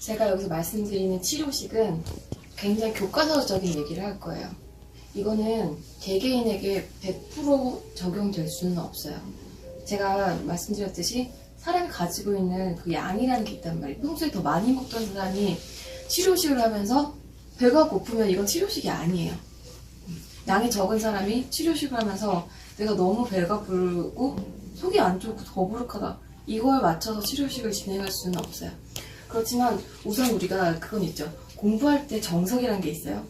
제가 여기서 말씀드리는 치료식은 굉장히 교과서적인 얘기를 할 거예요. 이거는 개개인에게 100% 적용될 수는 없어요. 제가 말씀드렸듯이 사람이 가지고 있는 그 양이라는 게 있단 말이에요. 평소에 더 많이 먹던 사람이 치료식을 하면서 배가 고프면 이건 치료식이 아니에요. 양이 적은 사람이 치료식을 하면서 내가 너무 배가 부르고 속이 안 좋고 더부룩하다. 이걸 맞춰서 치료식을 진행할 수는 없어요. 그렇지만 우선 우리가 그건 있죠. 공부할 때 정석이라는 게 있어요.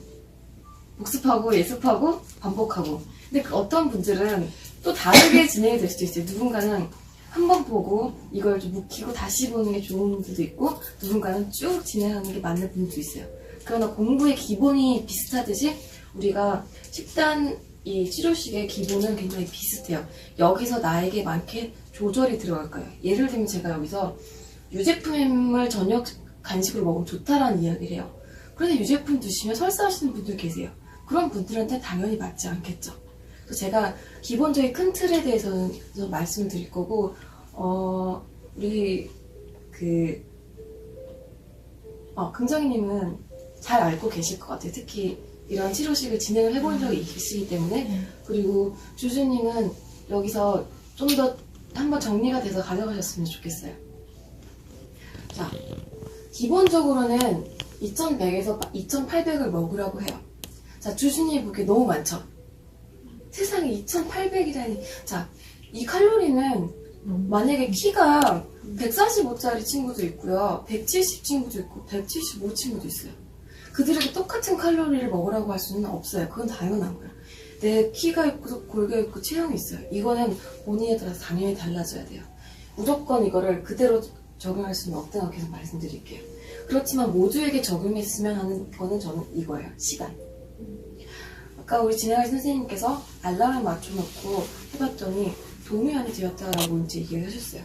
복습하고 예습하고 반복하고. 근데 그 어떤 분들은 또 다르게 진행이 될 수도 있어요. 누군가는 한 번 보고 이걸 좀 묵히고 다시 보는 게 좋은 분들도 있고, 누군가는 쭉 진행하는 게 맞는 분들도 있어요. 그러나 공부의 기본이 비슷하듯이 우리가 식단 이 치료식의 기본은 굉장히 비슷해요. 여기서 나에게 많게 조절이 들어갈 거예요. 예를 들면 제가 여기서 유제품을 저녁 간식으로 먹으면 좋다라는 이야기를 해요. 그런데 유제품 드시면 설사하시는 분들 계세요. 그런 분들한테 당연히 맞지 않겠죠. 그래서 제가 기본적인 큰 틀에 대해서는 말씀을 드릴 거고, 우리 긍정이님은 잘 알고 계실 것 같아요. 특히 이런 치료식을 진행을 해본 적이 있으시기 때문에. 그리고 주주님은 여기서 좀 더 한번 정리가 돼서 가져가셨으면 좋겠어요. 자, 기본적으로는 2100에서 2800을 먹으라고 해요. 자, 주주님 보기에 너무 많죠? 세상에 2800이라니. 자, 이 칼로리는 만약에 키가 145짜리 친구도 있고요, 170 친구도 있고, 175 친구도 있어요. 그들에게 똑같은 칼로리를 먹으라고 할 수는 없어요. 그건 당연한 거예요. 내 키가 있고 골격 있고 체형이 있어요. 이거는 본인에 따라서 당연히 달라져야 돼요. 무조건 이거를 그대로 적용할 수는 없다는 거 계속 말씀드릴게요. 그렇지만 모두에게 적용했으면 하는 거는 저는 이거예요. 시간. 아까 우리 진행하신 선생님께서 알람을 맞춰놓고 해봤더니 도움이 많이 되었다라고 이제 얘기를 하셨어요.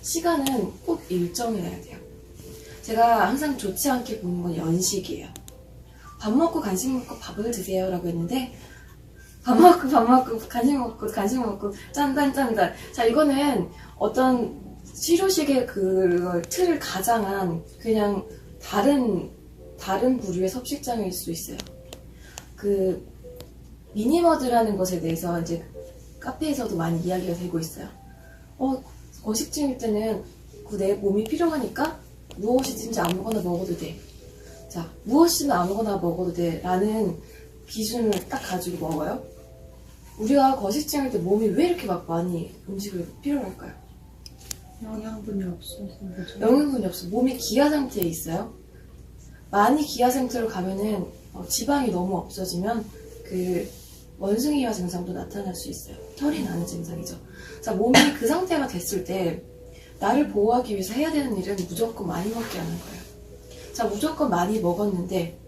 시간은 꼭 일정해야 돼요. 제가 항상 좋지 않게 보는 건 연식이에요. 밥 먹고 간식 먹고 밥을 드세요 라고 했는데, 밥 먹고 간식 먹고 짠단. 자, 이거는 어떤 치료식의 그 틀을 가장한 그냥 다른 부류의 섭식장일 수 있어요. 그 미니머드라는 것에 대해서 이제 카페에서도 많이 이야기가 되고 있어요. 거식증일 때는 내 몸이 필요하니까 무엇이든지 아무거나 먹어도 돼. 자, 무엇이든 아무거나 먹어도 돼 라는 기준을 딱 가지고 먹어요. 우리가 거식증일 때 몸이 왜 이렇게 막 많이 음식을 필요로 할까요? 영양분이 없어서 그렇죠. 영양분이 없어. 몸이 기아 상태에 있어요. 많이 기아 상태로 가면은 지방이 너무 없어지면 그 원숭이화 증상도 나타날 수 있어요. 털이 나는 증상이죠. 자, 몸이 그 상태가 됐을 때 나를 보호하기 위해서 해야 되는 일은 무조건 많이 먹게 하는 거예요. 자, 무조건 많이 먹었는데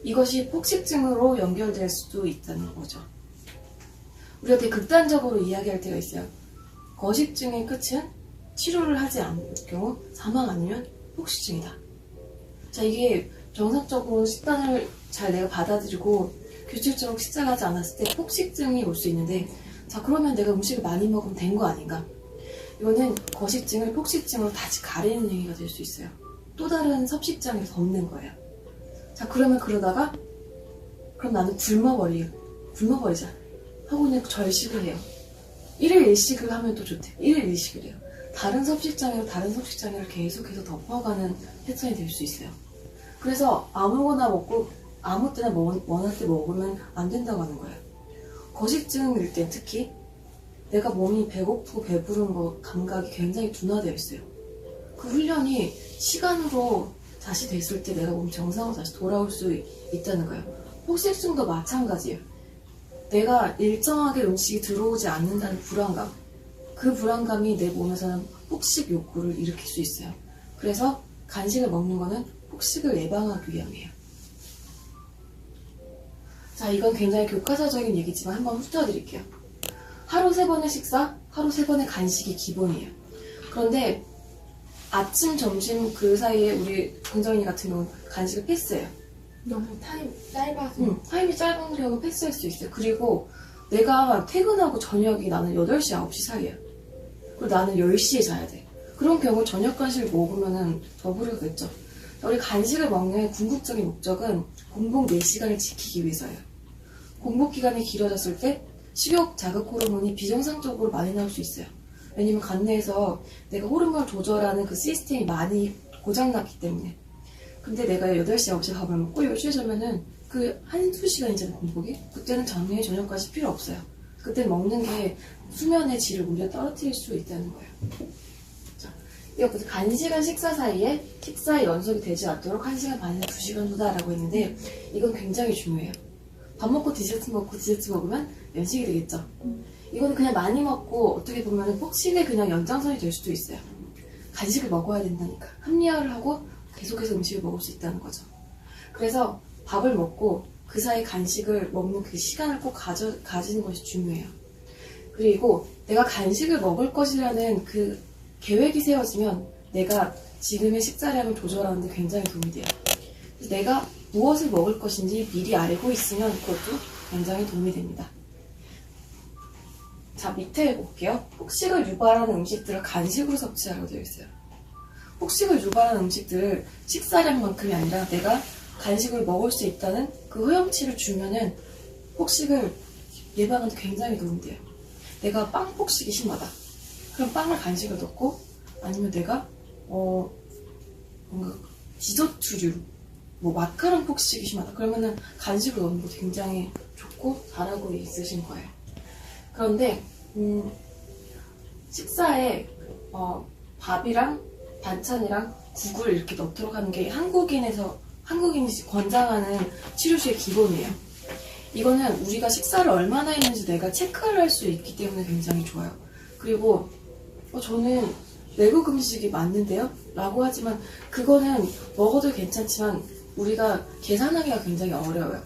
이것이 폭식증으로 연결될 수도 있다는 거죠. 우리가 되게 극단적으로 이야기할 때가 있어요. 거식증의 끝은 치료를 하지 않을 경우 사망 아니면 폭식증이다. 자, 이게 정상적으로 식단을 잘 내가 받아들이고 규칙적으로 식사를 하지 않았을 때 폭식증이 올 수 있는데, 자, 그러면 내가 음식을 많이 먹으면 된 거 아닌가? 이거는 거식증을 폭식증으로 다시 가리는 행위가 될 수 있어요. 또 다른 섭식장을 덮는 거예요. 자, 그러면 그러다가 그럼 나는 굶어버리자 하고 그냥 절식을 해요. 1일 1식을 하면 또 좋대. 1일 1식을 해요. 다른 섭식장애를 계속해서 덮어가는 패턴이 될 수 있어요. 그래서 아무거나 먹고 아무 때나 원할 때 먹으면 안 된다고 하는 거예요. 거식증일 땐 특히 내가 몸이 배고프고 배부른 거 감각이 굉장히 둔화되어 있어요. 그 훈련이 시간으로 다시 됐을 때 내가 몸 정상으로 다시 돌아올 수 있다는 거예요. 폭식증도 마찬가지예요. 내가 일정하게 음식이 들어오지 않는다는 불안감, 그 불안감이 내 몸에서는 폭식 욕구를 일으킬 수 있어요. 그래서 간식을 먹는 거는 폭식을 예방하기 위함이에요. 자, 이건 굉장히 교과서적인 얘기지만 한번 훑어드릴게요. 하루 3번의 식사, 하루 3번의 간식이 기본이에요. 그런데 아침, 점심 그 사이에 우리 긍정이 같은 경우는 간식을 패스해요. 너무 타임 짧아서. 타임이 짧은 경우 패스할 수 있어요. 그리고 내가 퇴근하고 저녁이 나는 8시, 9시 사이에요. 그리고 나는 10시에 자야 돼. 그런 경우 저녁 간식을 먹으면 더부르겠죠. 우리 간식을 먹는 궁극적인 목적은 공복 4시간을 지키기 위해서예요. 공복 기간이 길어졌을 때 식욕 자극 호르몬이 비정상적으로 많이 나올 수 있어요. 왜냐면 간 내에서 내가 호르몬을 조절하는 그 시스템이 많이 고장났기 때문에. 근데 내가 8시, 9시에 밥을 먹고 10시에 자면은 그 1-2시간이잖아요, 공복이. 그때는 장면이 저녁까지 필요 없어요. 그때 먹는 게 수면의 질을 오히려 떨어뜨릴 수 있다는 거예요. 자, 이거 간식은 식사 사이에 식사의 연속이 되지 않도록 1시간 반에서 2시간 후다라고 했는데 이건 굉장히 중요해요. 밥 먹고 디저트 먹으면 면식이 되겠죠. 이거는 그냥 많이 먹고 어떻게 보면 폭식의 그냥 연장선이 될 수도 있어요. 간식을 먹어야 된다니까. 합리화를 하고 계속해서 음식을 먹을 수 있다는 거죠. 그래서 밥을 먹고 그 사이 간식을 먹는 그 시간을 꼭 가지는 것이 중요해요. 그리고 내가 간식을 먹을 것이라는 그 계획이 세워지면 내가 지금의 식사량을 조절하는 데 굉장히 도움이 돼요. 그래서 내가 무엇을 먹을 것인지 미리 알고 있으면 그것도 굉장히 도움이 됩니다. 자, 밑에 볼게요. 폭식을 유발하는 음식들을 간식으로 섭취하라고 되어 있어요. 폭식을 유발하는 음식들을 식사량만큼이 아니라 내가 간식을 먹을 수 있다는 그 허용치를 주면은 폭식을 예방하는 데 굉장히 도움이 돼요. 내가 빵 폭식이 심하다. 그럼 빵을 간식을 넣고 아니면 내가 뭔가 디저트류 마카롱 폭식이 심하다. 그러면은 간식을 넣는 거 굉장히 좋고 잘하고 있으신 거예요. 그런데 식사에 밥이랑 반찬이랑 국을 이렇게 넣도록 하는 게 한국인이 권장하는 치료식의 기본이에요. 이거는 우리가 식사를 얼마나 했는지 내가 체크를 할 수 있기 때문에 굉장히 좋아요. 그리고 저는 외국 음식이 맞는데요? 라고 하지만 그거는 먹어도 괜찮지만 우리가 계산하기가 굉장히 어려워요.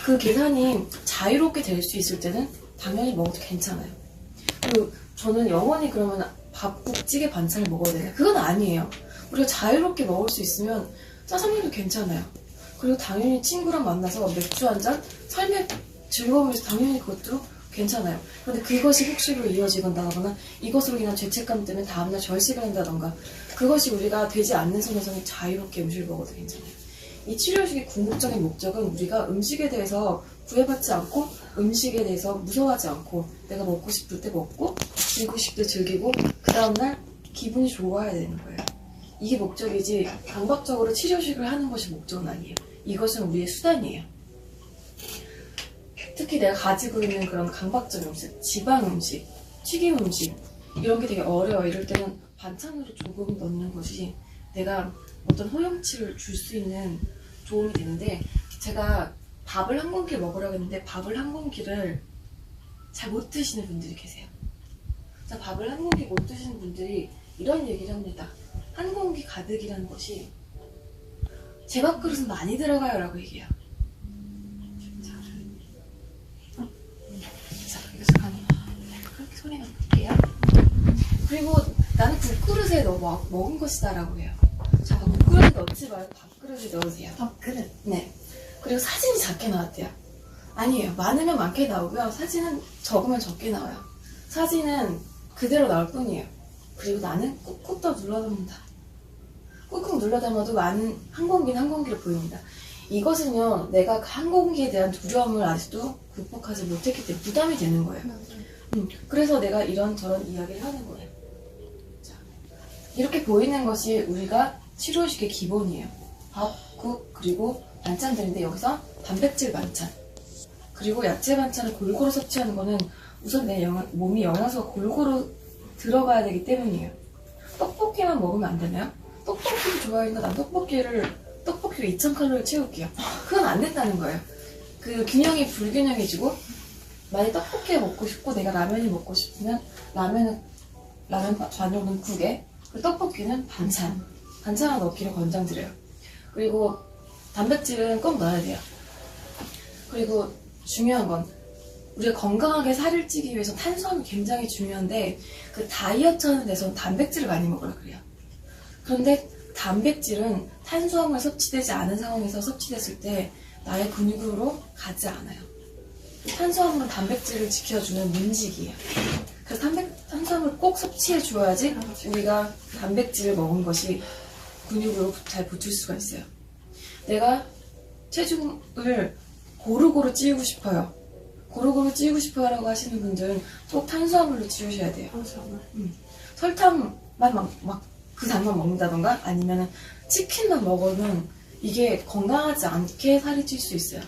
그 계산이 자유롭게 될 수 있을 때는 당연히 먹어도 괜찮아요. 그리고 저는 영원히 그러면 밥, 국, 찌개, 반찬을 먹어야 되나? 그건 아니에요. 우리가 자유롭게 먹을 수 있으면 짜장면도 괜찮아요. 그리고 당연히 친구랑 만나서 맥주 한 잔, 삶의 즐거움을 위해서 당연히 그것도 괜찮아요. 그런데 그것이 폭식으로 이어지거나 이것으로 인한 죄책감 때문에 다음날 절식을 한다던가 그것이 우리가 되지 않는 선에서는 자유롭게 음식을 먹어도 괜찮아요. 이 치료식의 궁극적인 목적은 우리가 음식에 대해서 구애받지 않고 음식에 대해서 무서워하지 않고 내가 먹고 싶을 때 먹고 즐기고 싶을 때 즐기고 그 다음날 기분이 좋아야 되는 거예요. 이게 목적이지 강박적으로 치료식을 하는 것이 목적은 아니에요. 이것은 우리의 수단이에요. 특히 내가 가지고 있는 그런 강박적 음식, 지방 음식, 튀김 음식 이런 게 되게 어려워. 이럴 때는 반찬으로 조금 넣는 것이 내가 어떤 허용치를 줄 수 있는 도움이 되는데 제가 밥을 한 공기 먹으라고 했는데 밥을 한 공기를 잘 못 드시는 분들이 계세요. 자, 밥을 한 공기 못 드시는 분들이 이런 얘기를 합니다. 한 공기 가득이라는 것이 제 밥그릇은 많이 들어가요 라고 얘기해요. 자, 여기서 그렇게 소리가 볼게요. 그리고 나는 국그릇에 먹은 것이다 라고 해요. 자, 국그릇에 넣지 말고 밥그릇에 넣으세요. 밥그릇? 네. 그리고 사진이 작게 나왔대요. 아니에요. 많으면 많게 나오고요. 사진은 적으면 적게 나와요. 사진은 그대로 나올 뿐이에요. 그리고 나는 꾹꾹 더 눌러놓는다. 꾹꾹 눌러담아도 많은 한 공기는 한 공기를 보입니다. 이것은요, 내가 한 공기에 대한 두려움을 아직도 극복하지 못했기 때문에 부담이 되는 거예요. 그래서 내가 이런저런 이야기를 하는 거예요. 자, 이렇게 보이는 것이 우리가 치료식의 기본이에요. 밥, 국, 그리고 반찬들인데 여기서 단백질 반찬 그리고 야채 반찬을 골고루 섭취하는 거는 우선 내 몸이 영양소가 골고루 들어가야 되기 때문이에요. 떡볶이만 먹으면 안 되나요? 떡볶이를 좋아하니까 난 떡볶이로 2000칼로리 채울게요. 그건 안 된다는 거예요. 그 균형이 불균형해지고 만약 떡볶이가 먹고 싶고 내가 라면이 먹고 싶으면 라면 반죽은 국에 그리고 떡볶이는 반찬을 넣기를 권장드려요. 그리고 단백질은 꼭 넣어야 돼요. 그리고 중요한 건 우리가 건강하게 살을 찌기 위해서 탄수화물이 굉장히 중요한데 그 다이어트 하는 데서는 단백질을 많이 먹으라 그래요. 그런데 단백질은 탄수화물 섭취되지 않은 상황에서 섭취됐을 때 나의 근육으로 가지 않아요. 탄수화물은 단백질을 지켜주는 문직이에요. 그래서 탄수화물을 꼭 섭취해 주어야지 우리가 단백질을 먹은 것이 근육으로 잘 붙일 수가 있어요. 내가 체중을 고루고루 찌우고 싶어요. 고루고루 찌우고 싶어라고 하시는 분들은 꼭 탄수화물로 찌우셔야 돼요. 탄수화물. 설탕만 막 그 단만 먹는다던가 아니면 치킨만 먹으면 이게 건강하지 않게 살이 찔 수 있어요.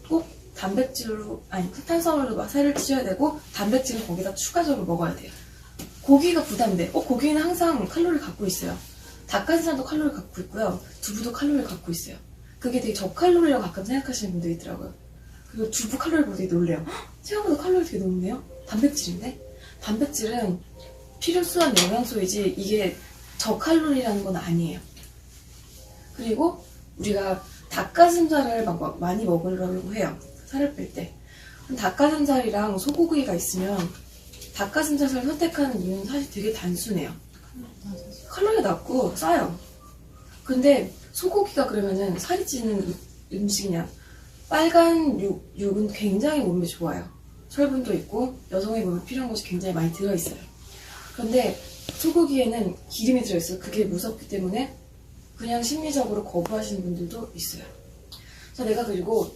꼭 단백질로 아니 탄수화물로 막 살을 찌워야 되고 단백질은 거기다 추가적으로 먹어야 돼요. 고기가 부담돼. 고기는 항상 칼로리 갖고 있어요. 닭가슴살도 칼로리 갖고 있고요. 두부도 칼로리 갖고 있어요. 그게 되게 저칼로리라고 가끔 생각하시는 분들이 있더라고요. 그리고 두부 칼로리 보고 되게 놀래요. 헉, 생각보다 칼로리 되게 높네요. 단백질인데? 단백질은 필요한 영양소이지 이게 저칼로리라는 건 아니에요. 그리고 우리가 닭가슴살을 막 많이 먹으려고 해요. 살을 뺄 때. 닭가슴살이랑 소고기가 있으면 닭가슴살을 선택하는 이유는 사실 되게 단순해요. 칼로리가 낮고 싸요. 근데 소고기가 그러면은 살이 찌는 음식이냐? 빨간 육은 굉장히 몸에 좋아요. 철분도 있고 여성의 몸에 필요한 것이 굉장히 많이 들어있어요. 그런데 소고기에는 기름이 들어있어요. 그게 무섭기 때문에 그냥 심리적으로 거부하시는 분들도 있어요. 그래서 내가 그리고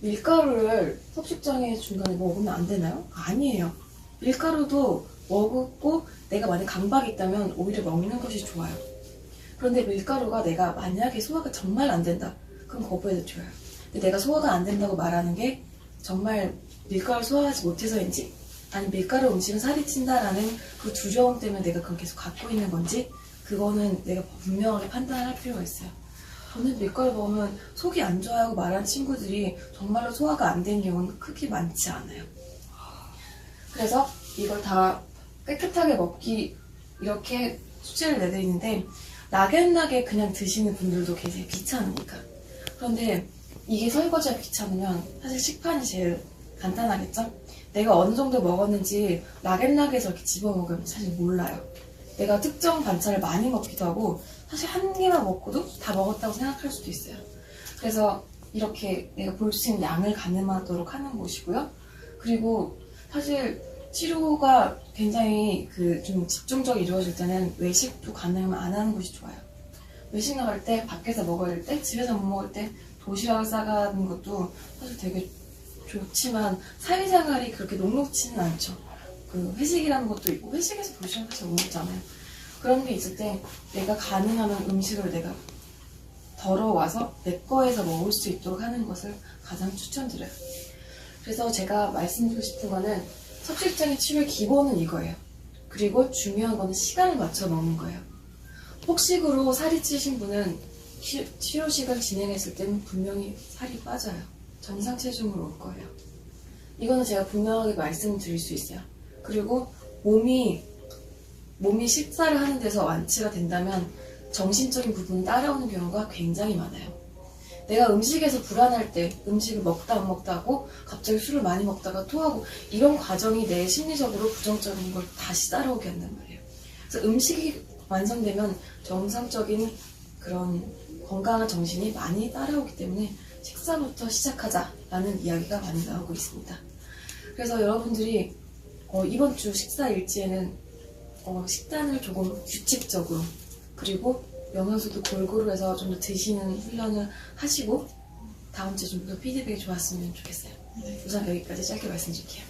밀가루를 섭식장애 중간에 먹으면 안 되나요? 아니에요. 밀가루도 먹고 내가 만약 강박이 있다면 오히려 먹는 것이 좋아요. 그런데 밀가루가 내가 만약에 소화가 정말 안 된다. 그럼 거부해도 좋아요. 근데 내가 소화가 안 된다고 말하는 게 정말 밀가루를 소화하지 못해서인지 아니면 밀가루 음식은 살이 찐다라는 그 두려움 때문에 내가 그걸 계속 갖고 있는 건지 그거는 내가 분명하게 판단할 필요가 있어요. 저는 밀가루 먹으면 속이 안 좋아하고 말하는 친구들이 정말로 소화가 안 되는 경우는 크게 많지 않아요. 그래서 이걸 다 깨끗하게 먹기 이렇게 수치를 내드리는데 낙연나게 그냥 드시는 분들도 계세요. 귀찮으니까. 그런데 이게 설거지가 귀찮으면 사실 식판이 제일 간단하겠죠? 내가 어느 정도 먹었는지 낙연나게 저렇게 집어먹으면 사실 몰라요. 내가 특정 반찬을 많이 먹기도 하고 사실 한 개만 먹고도 다 먹었다고 생각할 수도 있어요. 그래서 이렇게 내가 볼 수 있는 양을 가늠하도록 하는 곳이고요. 그리고 사실 치료가 굉장히 좀 집중적으로 이루어질 때는 외식도 가능하면 안 하는 것이 좋아요. 외식 나갈 때, 밖에서 먹을 때, 집에서 못 먹을 때 도시락을 싸가는 것도 사실 되게 좋지만 사회생활이 그렇게 녹록지는 않죠. 그 회식이라는 것도 있고 회식에서 도시락 사실 못 먹잖아요. 그런 게 있을 때 내가 가능하면 음식을 내가 덜어와서 내 거에서 먹을 수 있도록 하는 것을 가장 추천드려요. 그래서 제가 말씀드리고 싶은 거는 섭식장애 치료의 기본은 이거예요. 그리고 중요한 거는 시간을 맞춰 먹는 거예요. 폭식으로 살이 찌신 분은 치료식을 진행했을 때는 분명히 살이 빠져요. 정상 체중으로 올 거예요. 이거는 제가 분명하게 말씀드릴 수 있어요. 그리고 몸이 식사를 하는 데서 완치가 된다면 정신적인 부분이 따라오는 경우가 굉장히 많아요. 내가 음식에서 불안할 때 음식을 먹다 안 먹다 하고 갑자기 술을 많이 먹다가 토하고 이런 과정이 내 심리적으로 부정적인 걸 다시 따라오게 한단 말이에요. 그래서 음식이 완성되면 정상적인 그런 건강한 정신이 많이 따라오기 때문에 식사부터 시작하자라는 이야기가 많이 나오고 있습니다. 그래서 여러분들이 이번 주 식사 일지에는 식단을 조금 규칙적으로 그리고 영양소도 골고루 해서 좀 더 드시는 훈련을 하시고 다음 주에 좀 더 피드백이 좋았으면 좋겠어요. 우선 여기까지 짧게 말씀드릴게요.